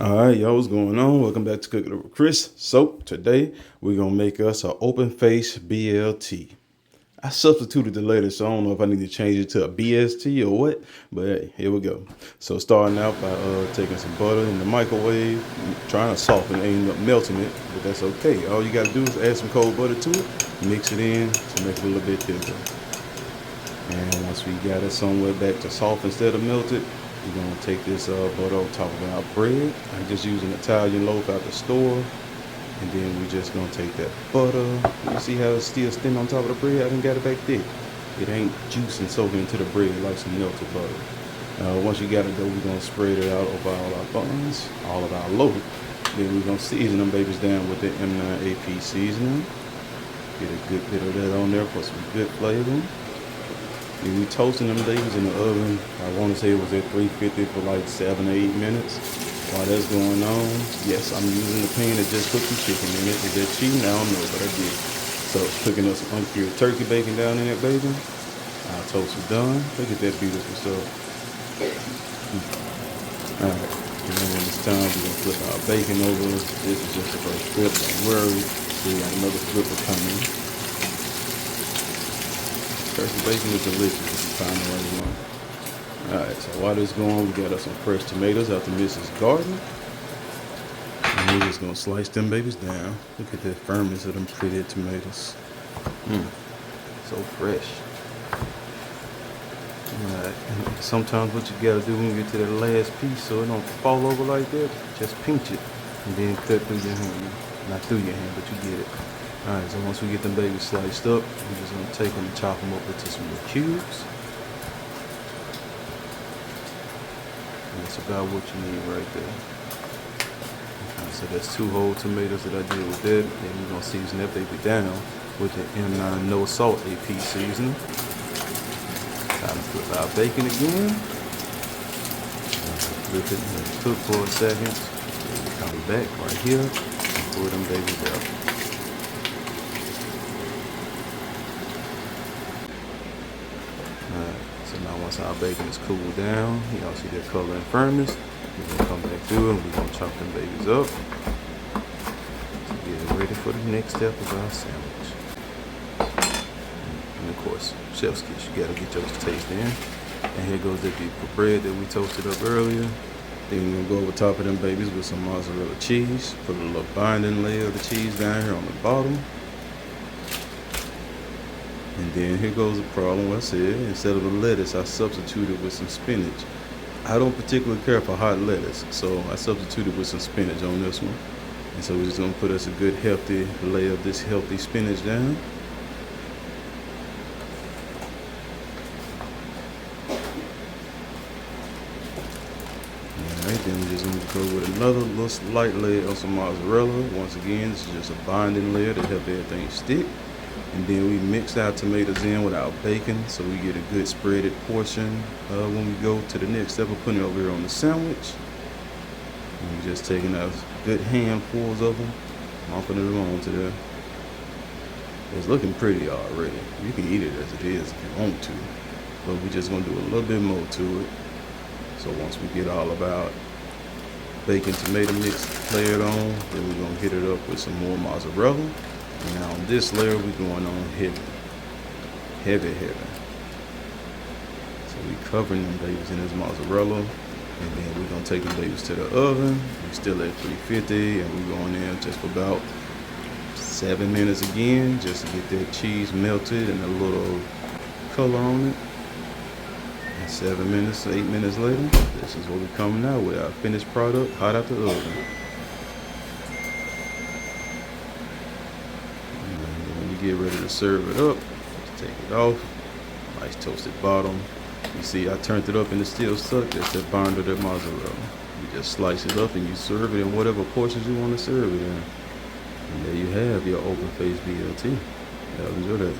All right, y'all, what's going on? Welcome back to Cooking with Chris. So today we're gonna make us an open face BLT. I substituted the lettuce, so I don't know if I need to change it to a BST or what, but hey, here we go. So starting out by taking some butter in the microwave, trying to soften it, end up melting it, but that's okay. All you gotta do is add some cold butter to it, mix it in to make it a little bit thicker. And once we got it somewhere back to soft instead of melted, we're gonna take this butter on top of our bread. I just use an Italian loaf out the store. And then we're just gonna take that butter. You see how it's still thin on top of the bread? I done got it back thick. It ain't juicing soaking into the bread like some melted butter. Once you got it though, we're gonna spread it out over all our buns, all of our loaf. Then we're gonna season them babies down with the M9 AP seasoning. Get a good bit of that on there for some good flavor. And we toasting them babies in the oven. I want to say it was at 350 for like 7 or 8 minutes. While that's going on, yes, I'm using the pan that just cooked some chicken in it. Is that cheating? I don't know, but I did. So cooking up some uncured turkey bacon down in that baby. Our toast is done. Look at that beautiful stuff. All right, and then when it's time, we're gonna flip our bacon over. This is just the first flip. Don't worry. We got another flipper coming. Turkey bacon is delicious if you find the right one. Alright, so while this going, we got us some fresh tomatoes out the Mrs. Garden. And we're just gonna slice them babies down. Look at the firmness of them pretty tomatoes. So fresh. Alright, and sometimes what you gotta do when you get to that last piece so it don't fall over like that, just pinch it and then cut through your hand. Not through your hand, but you get it. Alright, so once we get them babies sliced up, we're just going to take them and chop them up into some little cubes. And that's about what you need right there. Okay, so that's 2 whole tomatoes that I did with that. Then we're going to season that baby down with the M9 no salt AP seasoning. Time to flip our bacon again. Flip it and let it cook for a second. Then we come back right here and pour them babies out. So now once our bacon is cooled down, y'all see that color and firmness, we're going to come back through and we're going to chop them babies up to get it ready for the next step of our sandwich. And of course, chef's kiss, you got to get yours taste in. And here goes that beautiful bread that we toasted up earlier. Then we're going to go over top of them babies with some mozzarella cheese. Put a little binding layer of the cheese down here on the bottom. And then here goes the problem. I said, instead of the lettuce, I substituted with some spinach. I don't particularly care for hot lettuce, so I substituted with some spinach on this one. And so we're just gonna put us a good healthy layer of this healthy spinach down. Alright, then we're just gonna go with another little slight layer of some mozzarella. Once again, this is just a binding layer to help everything stick. And then we mix our tomatoes in with our bacon so we get a good spreaded portion when we go to the next step of putting it over here on the sandwich. And we're just taking out good handfuls of them, putting them onto there. It's looking pretty already. You can eat it as it is if you want to, but we're just gonna do a little bit more to it. So once we get all of our bacon tomato mix layered on, then we're gonna hit it up with some more mozzarella. And now on this layer, we're going on heavy. So we're covering them babies in this mozzarella. And then we're gonna take them babies to the oven. We're still at 350 and we're going in just for about 7 minutes again, just to get that cheese melted and a little color on it. And 7 minutes, 8 minutes later, this is what we're coming out with, our finished product, hot out the oven. Get ready to serve it up. Just take it off. Nice toasted bottom. You see I turned it up and it's still stuck. That's that binder of that mozzarella. You just slice it up and you serve it in whatever portions you want to serve it in. And there you have your open face BLT. Y'all enjoy that.